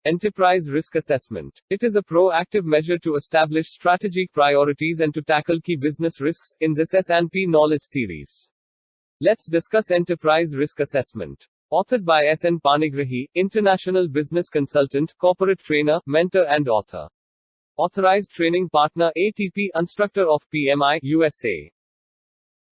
Enterprise risk assessment. It is a proactive measure to establish strategic priorities and to tackle key business risks in this S&P Knowledge series. Let's discuss enterprise risk assessment. Authored by S.N. Panigrahi, international business consultant, corporate trainer, mentor and author. Authorized Training Partner ATP, instructor of PMI, USA.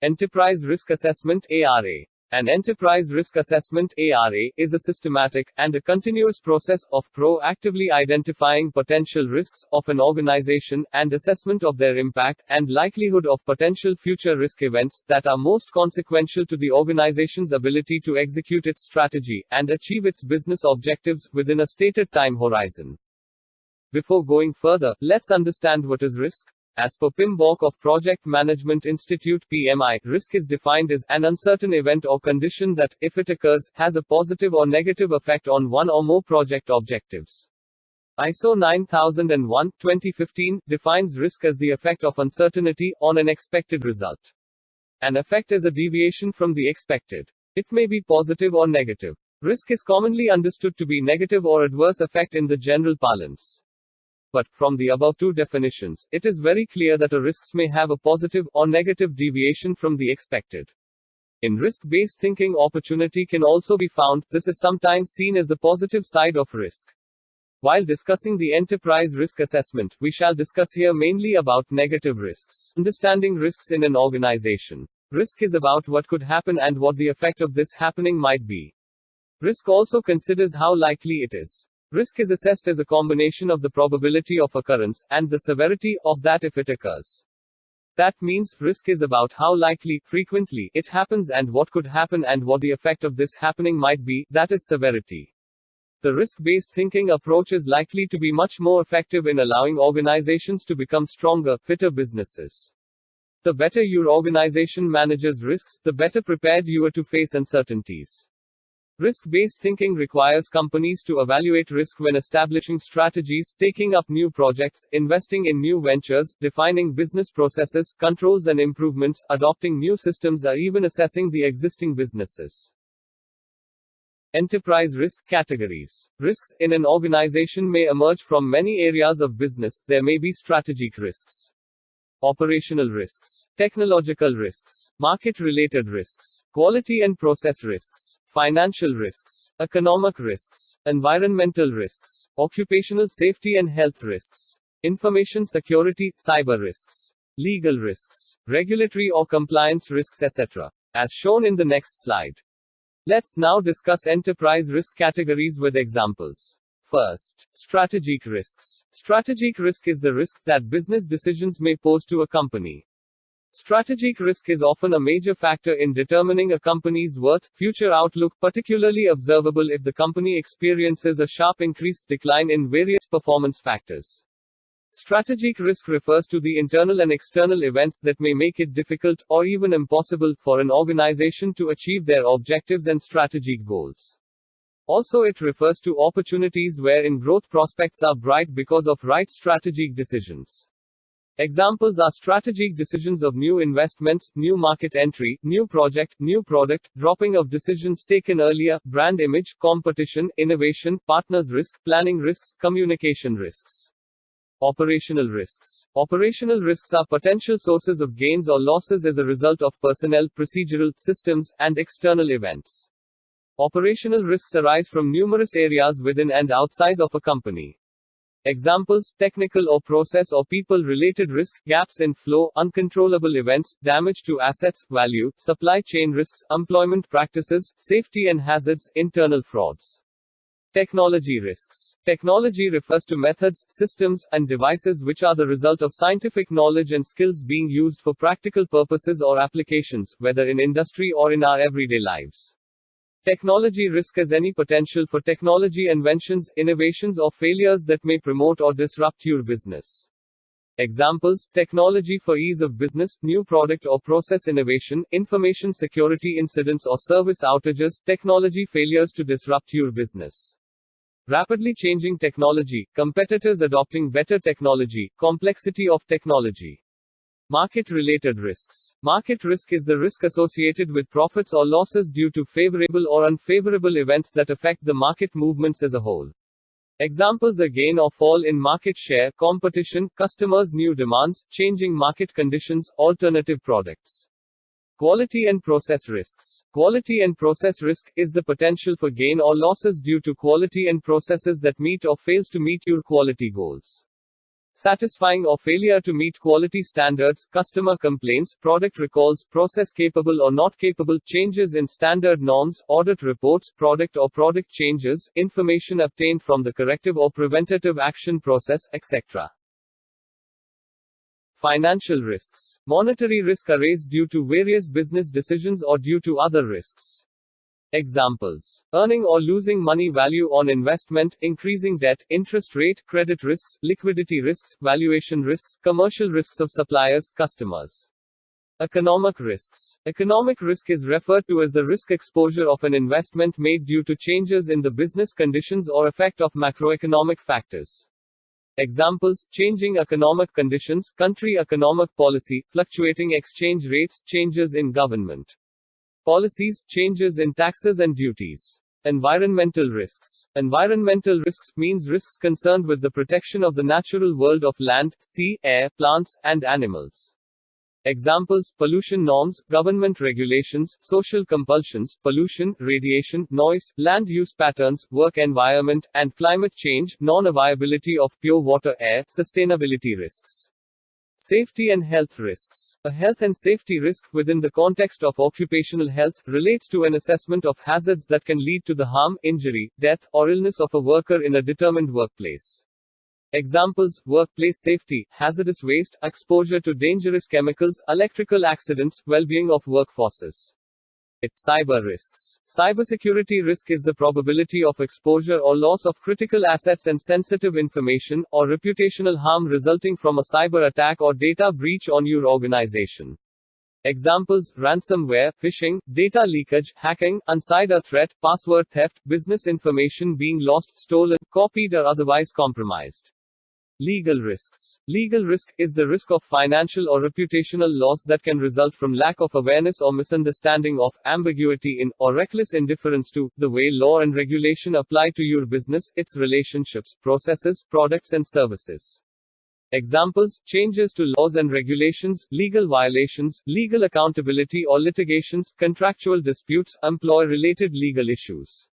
Enterprise Risk Assessment ARA. An enterprise risk assessment (ARA) is a systematic and a continuous process of proactively identifying potential risks of an organization and assessment of their impact and likelihood of potential future risk events that are most consequential to the organization's ability to execute its strategy and achieve its business objectives within a stated time horizon. Before going further, let's understand what is risk. As per Pim Bork of Project Management Institute (PMI), risk is defined as an uncertain event or condition that, if it occurs, has a positive or negative effect on one or more project objectives. ISO 9001:2015 defines risk as the effect of uncertainty on an expected result. An effect is a deviation from the expected. It may be positive or negative. Risk is commonly understood to be negative or adverse effect in the general parlance. But, from the above two definitions, it is very clear that a risks may have a positive or negative deviation from the expected. In risk-based thinking, opportunity can also be found. This is sometimes seen as the positive side of risk. While discussing the enterprise risk assessment, we shall discuss here mainly about negative risks. Understanding risks in an organization. Risk is about what could happen and what the effect of this happening might be. Risk also considers how likely it is. Risk is assessed as a combination of the probability of occurrence and the severity of that if it occurs. That means, risk is about how likely, frequently, it happens and what could happen and what the effect of this happening might be, that is severity. The risk-based thinking approach is likely to be much more effective in allowing organizations to become stronger, fitter businesses. The better your organization manages risks, the better prepared you are to face uncertainties. Risk-based thinking requires companies to evaluate risk when establishing strategies, taking up new projects, investing in new ventures, defining business processes, controls and improvements, adopting new systems, or even assessing the existing businesses. Enterprise risk categories. Risks in an organization may emerge from many areas of business. There may be strategic risks, operational risks, technological risks, market-related risks, quality and process risks, financial risks, economic risks, environmental risks, occupational safety and health risks, information security, cyber risks, legal risks, regulatory or compliance risks, etc., as shown in the next slide. Let's now discuss enterprise risk categories with examples. First, strategic risks. Strategic risk is the risk that business decisions may pose to a company. Strategic risk is often a major factor in determining a company's worth, future outlook, particularly observable if the company experiences a sharp increased decline in various performance factors. Strategic risk refers to the internal and external events that may make it difficult, or even impossible, for an organization to achieve their objectives and strategic goals. Also, it refers to opportunities wherein growth prospects are bright because of right strategic decisions. Examples are strategic decisions of new investments, new market entry, new project, new product, dropping of decisions taken earlier, brand image, competition, innovation, partners risk, planning risks, communication risks. Operational risks. Operational risks are potential sources of gains or losses as a result of personnel, procedural, systems, and external events. Operational risks arise from numerous areas within and outside of a company. Examples: technical or process or people-related risk, gaps in flow, uncontrollable events, damage to assets, value, supply chain risks, employment practices, safety and hazards, internal frauds. Technology risks. Technology refers to methods, systems, and devices which are the result of scientific knowledge and skills being used for practical purposes or applications, whether in industry or in our everyday lives. Technology risk is any potential for technology inventions, innovations or failures that may promote or disrupt your business. Examples: technology for ease of business, new product or process innovation, information security incidents or service outages, technology failures to disrupt your business. Rapidly changing technology, competitors adopting better technology, complexity of technology. Market-related risks. Market risk is the risk associated with profits or losses due to favorable or unfavorable events that affect the market movements as a whole. Examples: a gain or fall in market share, competition, customers' new demands, changing market conditions, alternative products. Quality and process risks. Quality and process risk is the potential for gain or losses due to quality and processes that meet or fails to meet your quality goals. Satisfying or failure to meet quality standards, customer complaints, product recalls, process capable or not capable, changes in standard norms, audit reports, product or product changes, information obtained from the corrective or preventative action process, etc. Financial risks. Monetary risk arise due to various business decisions or due to other risks. Examples: earning or losing money, value on investment, increasing debt, interest rate, credit risks, liquidity risks, valuation risks, commercial risks of suppliers, customers. Economic risks. Economic risk is referred to as the risk exposure of an investment made due to changes in the business conditions or effect of macroeconomic factors. Examples: changing economic conditions, country economic policy, fluctuating exchange rates, changes in government policies, changes in taxes and duties. Environmental risks. Environmental risks means risks concerned with the protection of the natural world of land, sea, air, plants, and animals. Examples: pollution norms, government regulations, social compulsions, pollution, radiation, noise, land use patterns, work environment, and climate change, non-availability of pure water, air, sustainability risks. Safety and health risks. A health and safety risk, within the context of occupational health, relates to an assessment of hazards that can lead to the harm, injury, death, or illness of a worker in a determined workplace. Examples: workplace safety, hazardous waste, exposure to dangerous chemicals, electrical accidents, well-being of workforces. Cyber risks. Cybersecurity risk is the probability of exposure or loss of critical assets and sensitive information, or reputational harm resulting from a cyber attack or data breach on your organization. Examples: ransomware, phishing, data leakage, hacking, insider threat, password theft, business information being lost, stolen, copied, or otherwise compromised. Legal risks. Legal risk is the risk of financial or reputational loss that can result from lack of awareness or misunderstanding of, ambiguity in, or reckless indifference to, the way law and regulation apply to your business, its relationships, processes, products, and services. Examples: changes to laws and regulations, legal violations, legal accountability or litigations, contractual disputes, employee-related legal issues.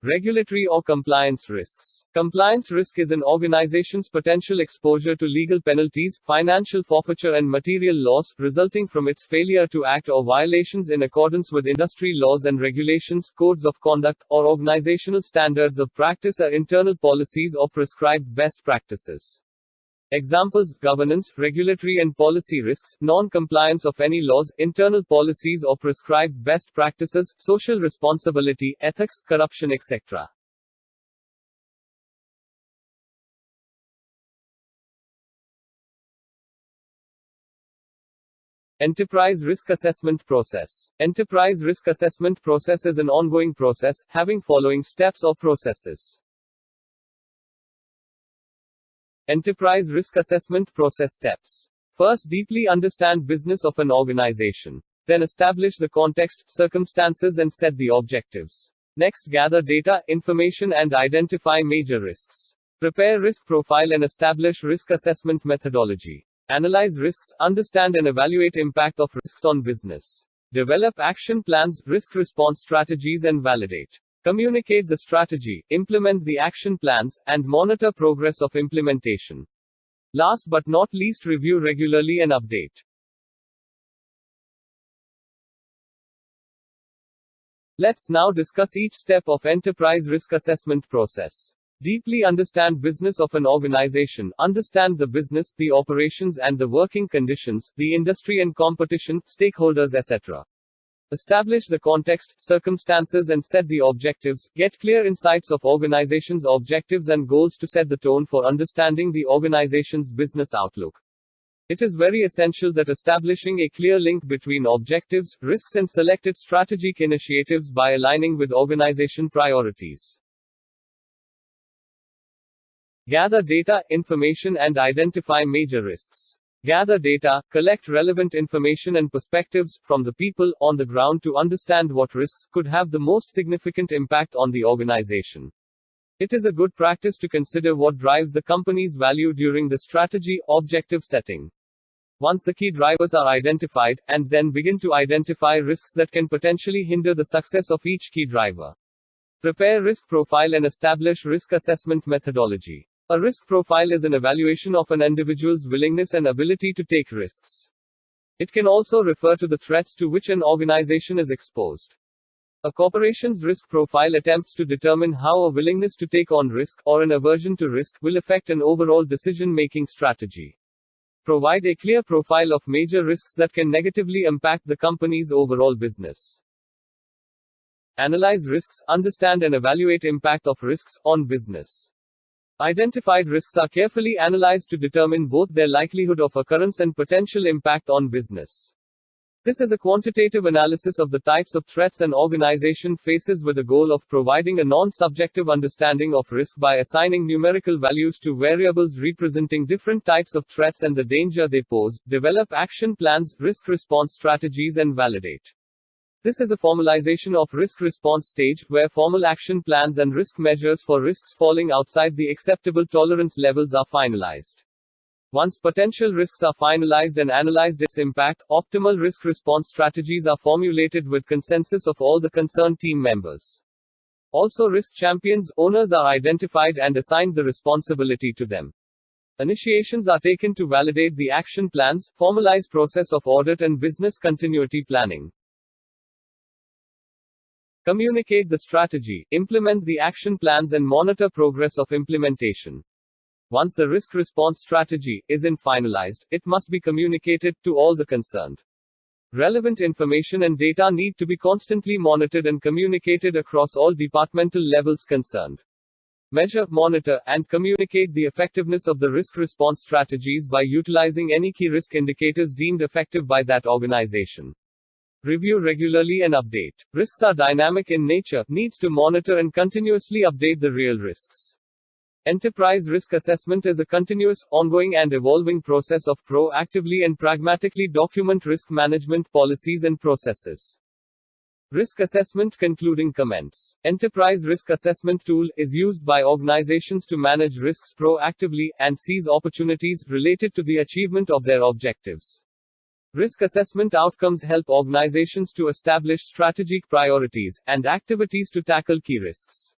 Regulatory or compliance risks. Compliance risk is an organization's potential exposure to legal penalties, financial forfeiture, and material loss, resulting from its failure to act or violations in accordance with industry laws and regulations, codes of conduct, or organizational standards of practice or internal policies or prescribed best practices. Examples: governance, regulatory and policy risks, non-compliance of any laws, internal policies or prescribed best practices, social responsibility, ethics, corruption, etc. Enterprise risk assessment process. Enterprise risk assessment process is an ongoing process, having following steps or processes. Enterprise risk assessment process steps. First, deeply understand business of an organization. Then establish the context, circumstances, and set the objectives. Next, gather data, information, and identify major risks. Prepare risk profile and establish risk assessment methodology. Analyze risks, understand and evaluate impact of risks on business. Develop action plans, risk response strategies, and validate. Communicate the strategy, implement the action plans, and monitor progress of implementation. Last but not least, review regularly and update. Let's now discuss each step of enterprise risk assessment process. Deeply understand business of an organization. Understand the business, the operations and the working conditions, the industry and competition, stakeholders, etc. Establish the context, circumstances and set the objectives. Get clear insights of organization's objectives and goals to set the tone for understanding the organization's business outlook. It is very essential that establishing a clear link between objectives, risks and selected strategic initiatives by aligning with organization priorities. Gather data, information and identify major risks. Gather data, collect relevant information and perspectives from the people on the ground to understand what risks could have the most significant impact on the organization. It is a good practice to consider what drives the company's value during the strategy objective setting. Once the key drivers are identified, and then begin to identify risks that can potentially hinder the success of each key driver. Prepare risk profile and establish risk assessment methodology. A risk profile is an evaluation of an individual's willingness and ability to take risks. It can also refer to the threats to which an organization is exposed. A corporation's risk profile attempts to determine how a willingness to take on risk, or an aversion to risk, will affect an overall decision-making strategy. Provide a clear profile of major risks that can negatively impact the company's overall business. Analyze risks, understand and evaluate impact of risks on business. Identified risks are carefully analyzed to determine both their likelihood of occurrence and potential impact on business. This is a quantitative analysis of the types of threats an organization faces with the goal of providing a non-subjective understanding of risk by assigning numerical values to variables representing different types of threats and the danger they pose, develop action plans, risk response strategies and validate. This is a formalization of risk response stage, where formal action plans and risk measures for risks falling outside the acceptable tolerance levels are finalized. Once potential risks are finalized and analyzed its impact, optimal risk response strategies are formulated with consensus of all the concerned team members. Also, risk champions, owners are identified and assigned the responsibility to them. Initiations are taken to validate the action plans, formalize process of audit and business continuity planning. Communicate the strategy, implement the action plans and monitor progress of implementation. Once the risk response strategy is finalized, it must be communicated to all the concerned. Relevant information and data need to be constantly monitored and communicated across all departmental levels concerned. Measure, monitor, and communicate the effectiveness of the risk response strategies by utilizing any key risk indicators deemed effective by that organization. Review regularly and update. Risks are dynamic in nature, needs to monitor and continuously update the real risks. Enterprise risk assessment is a continuous, ongoing and evolving process of proactively and pragmatically document risk management policies and processes. Risk assessment concluding comments. Enterprise risk assessment tool is used by organizations to manage risks proactively and seize opportunities related to the achievement of their objectives. Risk assessment outcomes help organizations to establish strategic priorities and activities to tackle key risks.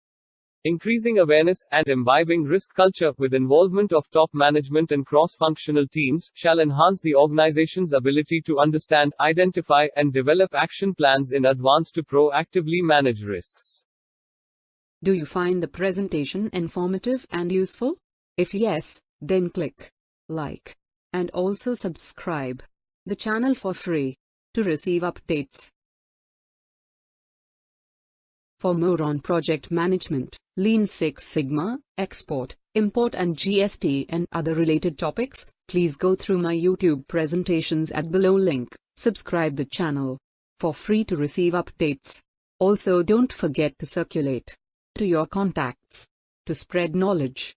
Increasing awareness, and imbibing risk culture, with involvement of top management and cross-functional teams, shall enhance the organization's ability to understand, identify, and develop action plans in advance to proactively manage risks. Do you find the presentation informative and useful? If yes, then click like and also subscribe the channel for free to receive updates. For more on project management, Lean Six Sigma, export, import and GST and other related topics, please go through my YouTube presentations at below link. Subscribe the channel for free to receive updates. Also, don't forget to circulate to your contacts to spread knowledge.